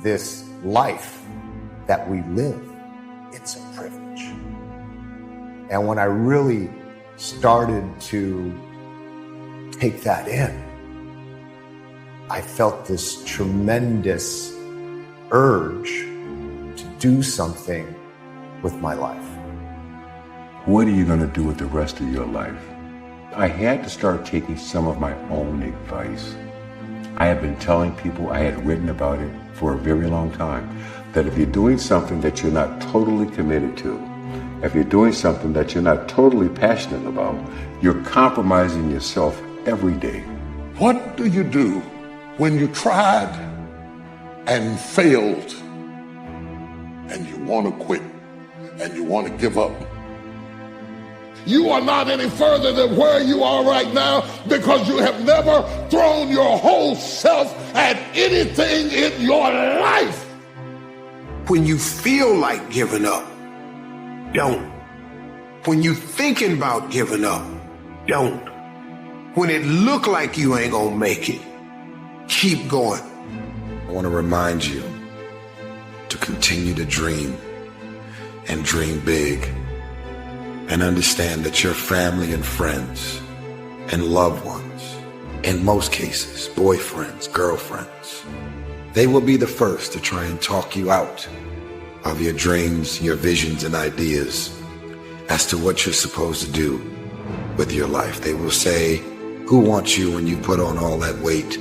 this life that we live, it's a privilege. And when I really started to take that in, I felt this tremendous urge to do something with my life. What are you going to do with the rest of your life? I had to start taking some of my own advice. I have been telling people, I had written about it for a very long time, that if you're doing something that you're not totally committed to, if you're doing something that you're not totally passionate about, you're compromising yourself every day. What do you do when you tried and failed and you want to quit and you want to give up? You are not any further than where you are right now because you have never thrown your whole self at anything in your life. When you feel like giving up, don't. When you thinking about giving up, don't. When it look like you ain't gonna make it, keep going. I want to remind you to continue to dream and dream big, and understand that your family and friends and loved ones, in most cases, boyfriends, girlfriends, they will be the first to try and talk you out of your dreams, your visions and ideas as to what you're supposed to do with your life. They will say, who wants you when you put on all that weight?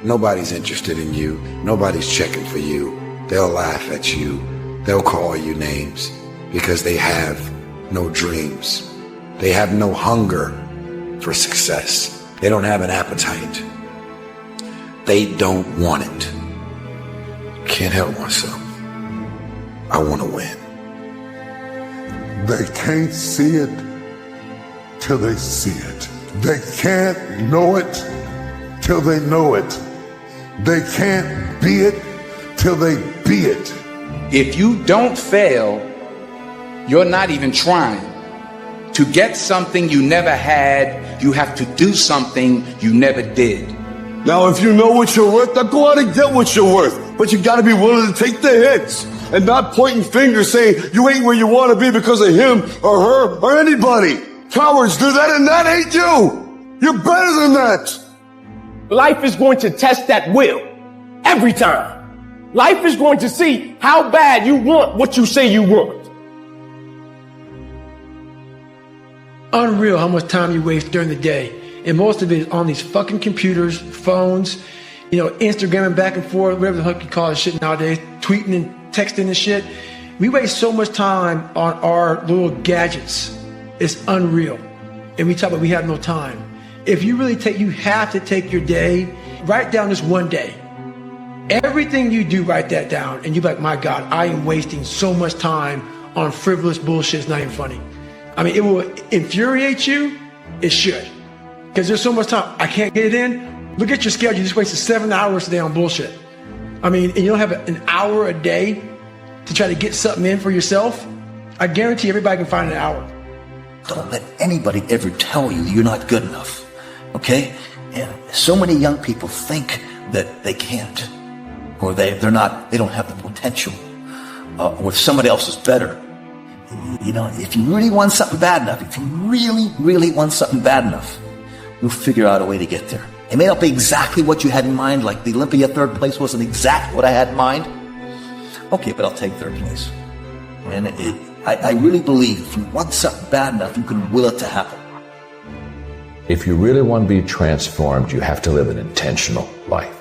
Nobody's interested in you. Nobody's checking for you. They'll laugh at you. They'll call you names because they have no dreams. They have no hunger for success. They don't have an appetite. They don't want it. Can't help myself. I want to win. They can't see it till they see it. They can't know it till they know it. They can't be it till they be it. If you don't fail, you're not even trying. To get something you never had, you have to do something you never did. Now, if you know what you're worth, then go out and get what you're worth. But you gotta be willing to take the hits and not pointing fingers saying you ain't where you want to be because of him or her or anybody. Cowards do that and that ain't you. You're better than that. Life is going to test that will every time. Life is going to see how bad you want what you say you want. Unreal how much time you waste during the day. And most of it is on these fucking computers, phones, Instagramming back and forth, whatever the fuck you call it shit nowadays, tweeting and texting and shit. We waste so much time on our little gadgets. It's unreal. And we talk about we have no time. If you really you have to take your day, write down this one day. Everything you do, write that down. And you're like, my God, I am wasting so much time on frivolous bullshit. It's not even funny. I mean, it will infuriate you. It should. Because there's so much time. I can't get it in. Look at your schedule. You just wasted 7 hours today on bullshit. I mean, and you don't have an hour a day to try to get something in for yourself. I guarantee everybody can find an hour. Don't let anybody ever tell you you're not good enough. Okay? And so many young people think that they can't, or they don't have the potential, or somebody else is better. If you really want something bad enough, if you really, really want something bad enough, you'll figure out a way to get there. It may not be exactly what you had in mind, like the Olympia third place wasn't exactly what I had in mind. Okay, but I'll take third place. And I really believe if you want something bad enough, you can will it to happen. If you really want to be transformed, you have to live an intentional life.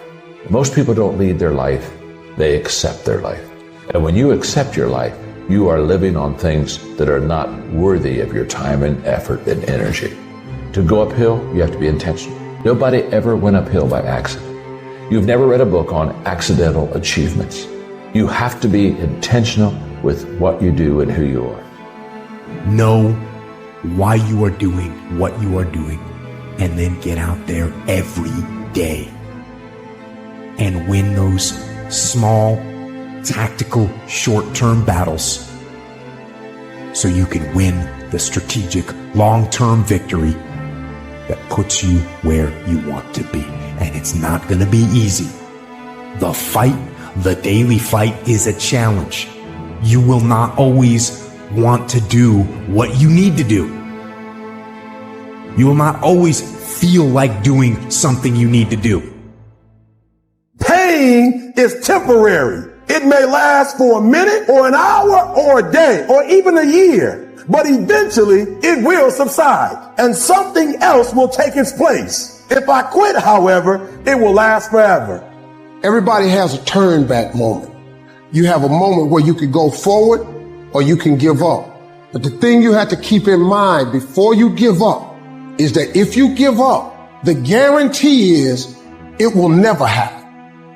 Most people don't lead their life, they accept their life. And when you accept your life, you are living on things that are not worthy of your time and effort and energy. To go uphill, you have to be intentional. Nobody ever went uphill by accident. You've never read a book on accidental achievements. You have to be intentional with what you do and who you are. Know why you are doing what you are doing, and then get out there every day and win those small, tactical, short-term battles so you can win the strategic, long-term victory that puts you where you want to be. And it's not going to be easy. The fight The daily fight is a challenge. You will not always want to do what you need to do. You will not always feel like doing something you need to do. Pain is temporary. It may last for a minute or an hour or a day or even a year, but eventually it will subside and something else will take its place. If I quit, however, it will last forever. Everybody has a turn back moment. You have a moment where you can go forward or you can give up. But the thing you have to keep in mind before you give up is that if you give up, the guarantee is it will never happen.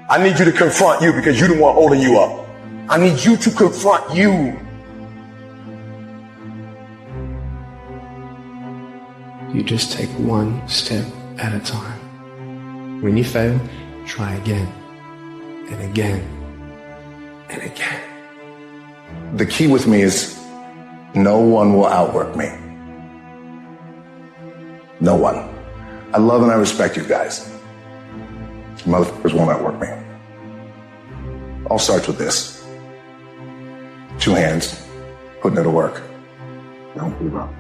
I need you to confront you because you're the one holding you up. I need you to confront you. You just take one step at a time. When you fail, try again and again and again. The key with me is no one will outwork me. No one. I love and I respect you guys. Motherfuckers won't outwork me. All starts with this. 2 hands, putting it to work. Don't give up.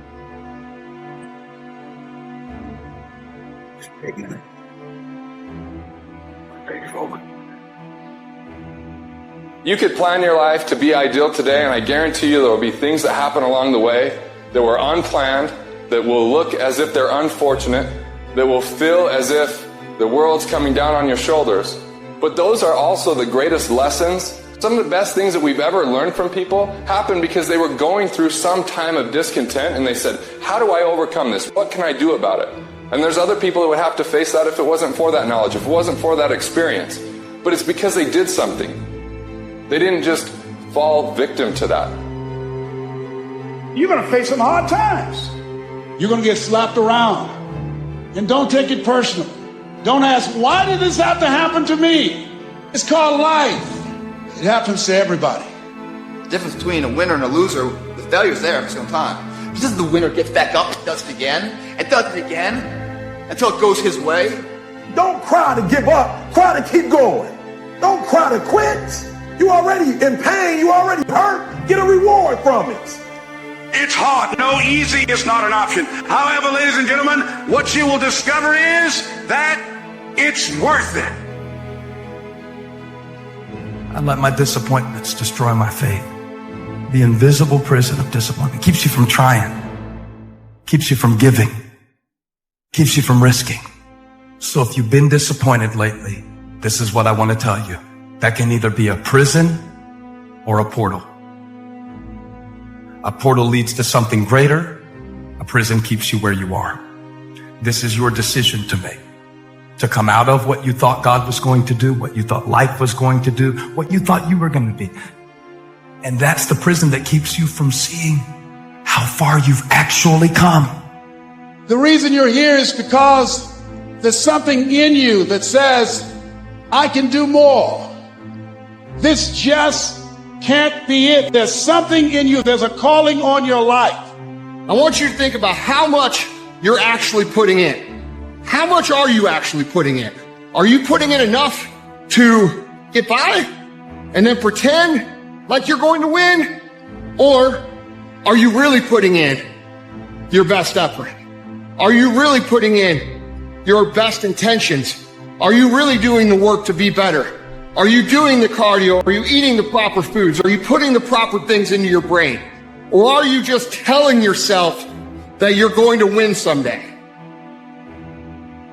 Taking it. Take it over. You could plan your life to be ideal today, and I guarantee you there will be things that happen along the way that were unplanned, that will look as if they're unfortunate, that will feel as if the world's coming down on your shoulders. But those are also the greatest lessons. Some of the best things that we've ever learned from people happened because they were going through some time of discontent and they said, how do I overcome this? What can I do about it? And there's other people that would have to face that if it wasn't for that knowledge, if it wasn't for that experience. But it's because they did something. They didn't just fall victim to that. You're going to face some hard times. You're going to get slapped around. And don't take it personal. Don't ask, why did this have to happen to me? It's called life. It happens to everybody. The difference between a winner and a loser, the failure's there every single time. Because the winner gets back up and does it again, and does it again, until it goes his way. Don't cry to give up. Cry to keep going. Don't cry to quit. You already in pain. You already hurt. Get a reward from it. It's hard. No, easy is not an option. However, ladies and gentlemen, what you will discover is that it's worth it. I let my disappointments destroy my faith. The invisible prison of disappointment keeps you from trying, keeps you from giving, keeps you from risking. So if you've been disappointed lately, this is what I want to tell you. That can either be a prison or a portal. A portal leads to something greater. A prison keeps you where you are. This is your decision to make. To come out of what you thought God was going to do, what you thought life was going to do, what you thought you were going to be. And that's the prison that keeps you from seeing how far you've actually come. The reason you're here is because there's something in you that says, I can do more. This just can't be it. There's something in you. There's a calling on your life. I want you to think about how much you're actually putting in. How much are you actually putting in? Are you putting in enough to get by and then pretend like you're going to win? Or are you really putting in your best effort? Are you really putting in your best intentions? Are you really doing the work to be better? Are you doing the cardio? Are you eating the proper foods? Are you putting the proper things into your brain? Or are you just telling yourself that you're going to win someday?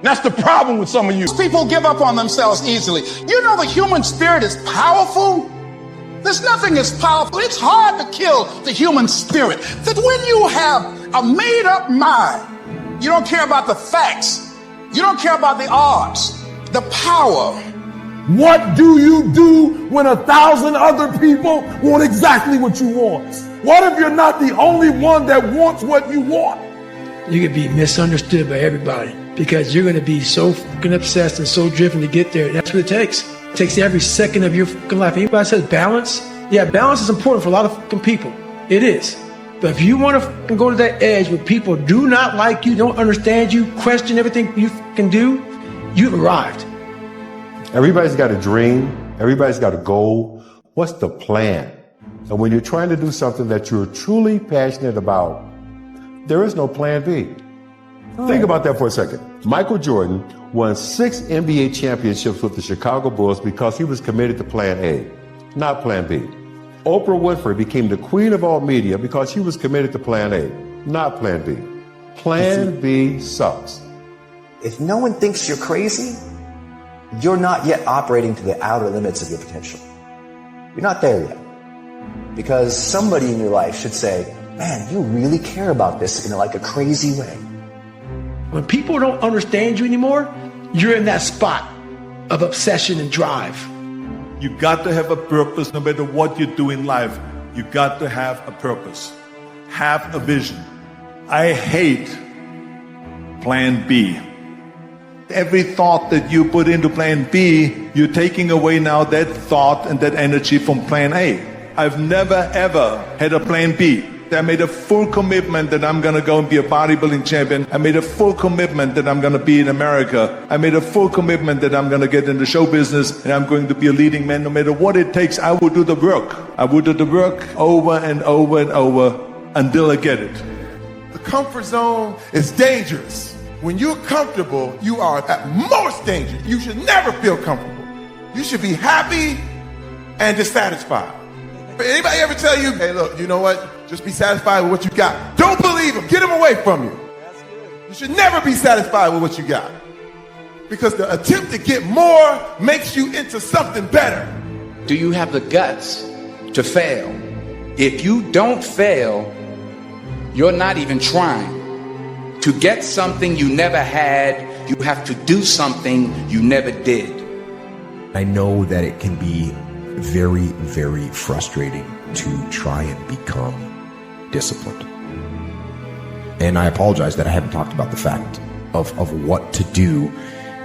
That's the problem with some of you. People give up on themselves easily. You know the human spirit is powerful. There's nothing as powerful. It's hard to kill the human spirit. That when you have a made-up mind, you don't care about the facts. You don't care about the odds, the power. What do you do when 1,000 other people want exactly what you want? What if you're not the only one that wants what you want? You could be misunderstood by everybody because you're going to be so fucking obsessed and so driven to get there. That's what it takes. It takes every second of your fucking life. Anybody says balance? Yeah, balance is important for a lot of fucking people. It is. But if you want to go to that edge where people do not like you, don't understand you, question everything you can do, you've arrived. Everybody's got a dream, Everybody's got a goal. What's the plan? And when you're trying to do something that you're truly passionate about, there is no plan B. Think about that for a second. Michael Jordan won 6 NBA championships with the Chicago Bulls because he was committed to plan A, not plan B. Oprah Winfrey became the queen of all media because she was committed to plan A, not plan B. Plan B sucks. If no one thinks you're crazy, you're not yet operating to the outer limits of your potential. You're not there yet. Because somebody in your life should say, man, you really care about this in like a crazy way. When people don't understand you anymore, you're in that spot of obsession and drive. You got to have a purpose no matter what you do in life. You got to have a purpose. Have a vision. I hate plan B. Every thought that you put into plan B, you're taking away now that thought and that energy from plan A. I've never ever had a plan B. I made a full commitment that I'm going to go and be a bodybuilding champion. I made a full commitment that I'm going to be in America. I made a full commitment that I'm going to get into show business and I'm going to be a leading man. No matter what it takes, I will do the work. I will do the work over and over and over until I get it. The comfort zone is dangerous. When you're comfortable, you are at most dangerous. You should never feel comfortable. You should be happy and dissatisfied. Anybody ever tell you, hey, look, you know what? Just be satisfied with what you got. Don't believe them. Get them away from you. You should never be satisfied with what you got. Because the attempt to get more makes you into something better. Do you have the guts to fail? If you don't fail, you're not even trying. To get something you never had, you have to do something you never did. I know that it can be very, very frustrating to try and become disciplined. And I apologize that I haven't talked about the fact of what to do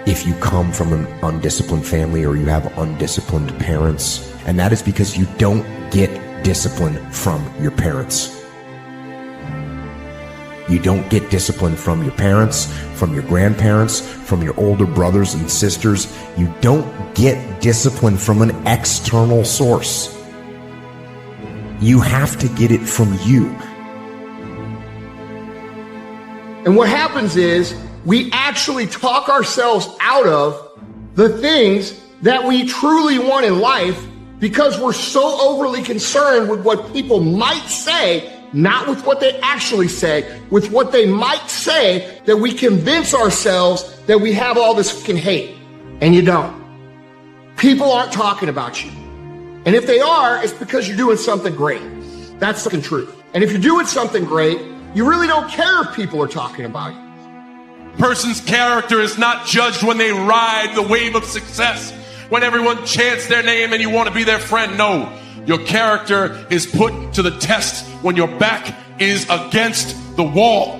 if you come from an undisciplined family or you have undisciplined parents. And that is because you don't get discipline from your parents. You don't get discipline from your parents, from your grandparents, from your older brothers and sisters. You don't get discipline from an external source. You have to get it from you. And what happens is we actually talk ourselves out of the things that we truly want in life because we're so overly concerned with what people might say, not with what they actually say, with what they might say, that we convince ourselves that we have all this fucking hate. And you don't. People aren't talking about you. And if they are, it's because you're doing something great. That's the truth. And if you're doing something great, you really don't care if people are talking about you. Person's character is not judged when they ride the wave of success, when everyone chants their name and you want to be their friend. No, your character is put to the test when your back is against the wall.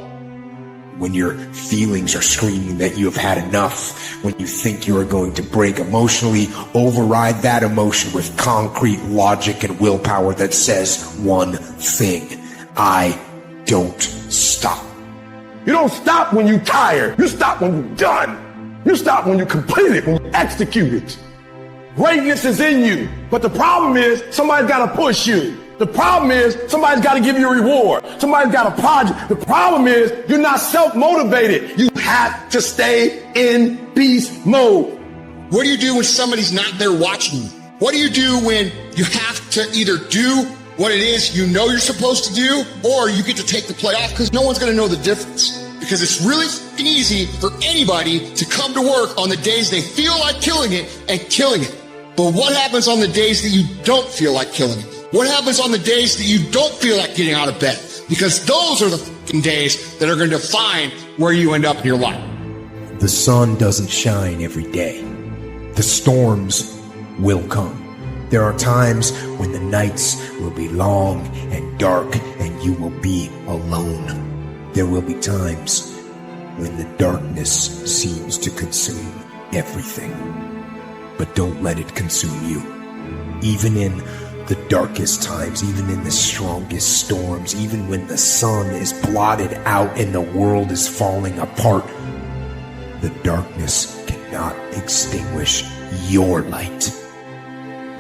When your feelings are screaming that you have had enough, when you think you are going to break emotionally, override that emotion with concrete logic and willpower that says one thing: I don't stop. You don't stop when you're tired. You stop when you're done. You stop when you complete it, when you execute it. Greatness is in you. But the problem is somebody's got to push you. The problem is somebody's got to give you a reward. Somebody's got a project. The problem is you're not self-motivated. You have to stay in beast mode. What do you do when somebody's not there watching you? What do you do when you have to either do what it is you know you're supposed to do, or you get to take the play off because no one's going to know the difference? Because it's really easy for anybody to come to work on the days they feel like killing it and killing it. But what happens on the days that you don't feel like killing it? What happens on the days that you don't feel like getting out of bed? Because those are the fucking days that are going to define where you end up in your life. The sun doesn't shine every day. The storms will come. There are times when the nights will be long and dark and you will be alone. There will be times when the darkness seems to consume everything. But don't let it consume you. Even in the darkest times, even in the strongest storms, even when the sun is blotted out and the world is falling apart, the darkness cannot extinguish your light.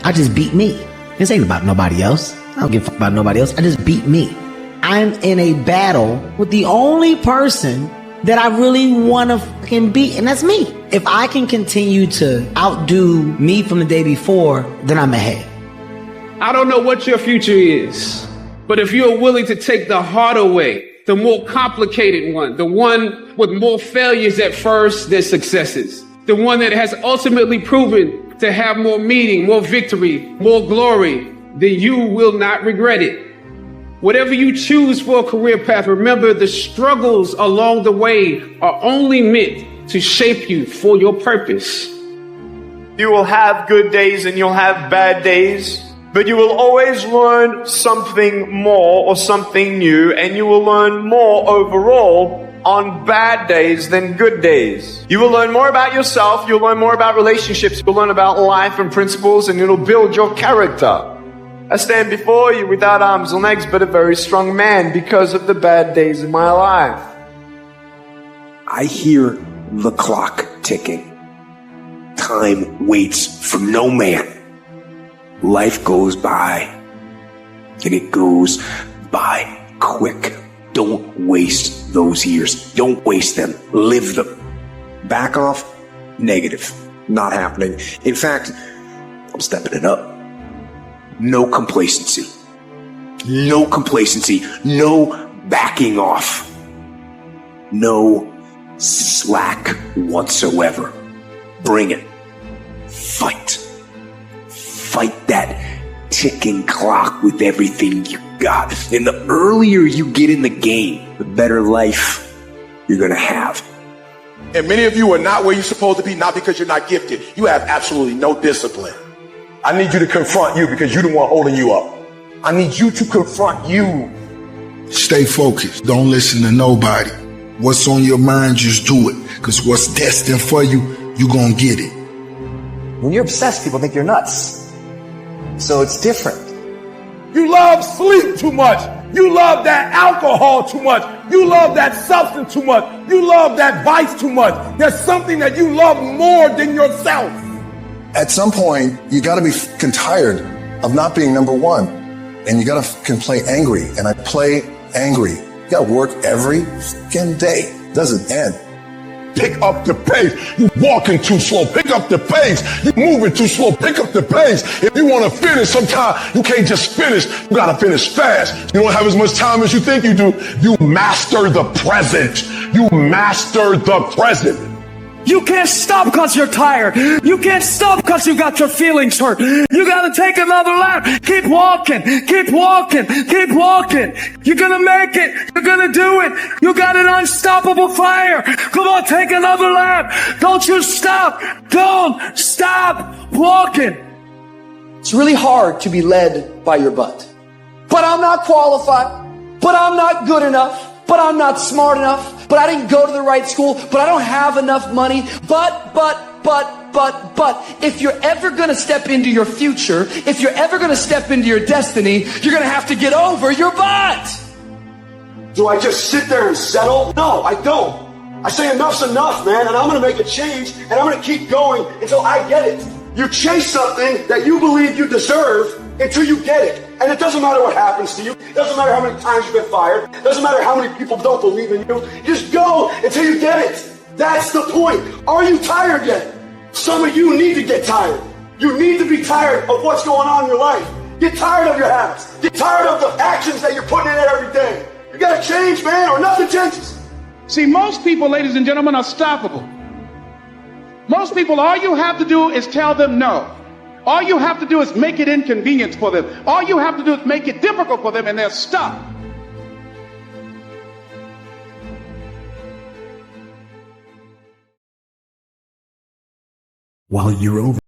I just beat me. This ain't about nobody else. I don't give a fuck about nobody else. I just beat me. I'm in a battle with the only person that I really want to fucking beat, and that's me. If I can continue to outdo me from the day before, then I'm ahead. I don't know what your future is, but if you're willing to take the harder way, the more complicated one, the one with more failures at first than successes, the one that has ultimately proven to have more meaning, more victory, more glory, then you will not regret it. Whatever you choose for a career path, remember the struggles along the way are only meant to shape you for your purpose. You will have good days and you'll have bad days, but you will always learn something more or something new, and you will learn more overall on bad days than good days. You will learn more about yourself, you'll learn more about relationships, you'll learn about life and principles, and it'll build your character. I stand before you without arms or legs, but a very strong man because of the bad days in my life. I hear the clock ticking. Time waits for no man. Life goes by, and it goes by quick. Don't waste those years. Don't waste them. Live them. Back off? Negative. Not happening. In fact, I'm stepping it up. No complacency. No complacency. No backing off. No slack whatsoever. Bring it. Fight. Fight that ticking clock with everything you got. And the earlier you get in the game, the better life you're going to have. And many of you are not where you're supposed to be, not because you're not gifted. You have absolutely no discipline. I need you to confront you because you're the one holding you up. I need you to confront you. Stay focused. Don't listen to nobody. What's on your mind, just do it. Because what's destined for you, you're going to get it. When you're obsessed, people think you're nuts. So it's different. You love sleep too much. You love that alcohol too much. You love that substance too much. You love that vice too much. There's something that you love more than yourself. At some point, you got to be tired of not being number one. And you got to play angry. And I play angry. You got to work every fucking day. It doesn't end. Pick up the pace. You walking too slow. Pick up the pace. You moving too slow. Pick up the pace. If you want to finish, sometimes you can't just finish. You got to finish fast. You don't have as much time as you think you do. You master the present. You master the present. You can't stop because you're tired. You can't stop because you got your feelings hurt. You gotta take another lap. Keep walking. Keep walking. Keep walking. You're gonna make it. You're gonna do it. You got an unstoppable fire. Come on, take another lap. Don't you stop. Don't stop walking. It's really hard to be led by your butt. But I'm not qualified. But I'm not good enough. But I'm not smart enough, but I didn't go to the right school, but I don't have enough money, but, if you're ever gonna step into your future, if you're ever gonna step into your destiny, you're gonna have to get over your butt. Do I just sit there and settle? No, I don't. I say enough's enough, man, and I'm gonna make a change, and I'm gonna keep going until I get it. You chase something that you believe you deserve until you get it. And it doesn't matter what happens to you. It doesn't matter how many times you've been fired. It doesn't matter how many people don't believe in you. You just go until you get it. That's the point. Are you tired yet? Some of you need to get tired. You need to be tired of what's going on in your life. Get tired of your habits. Get tired of the actions that you're putting in every day. You gotta change, man, or nothing changes. See, most people, ladies and gentlemen, are stoppable. Most people, all you have to do is tell them no. All you have to do is make it inconvenient for them. All you have to do is make it difficult for them, and they're stuck. While you're over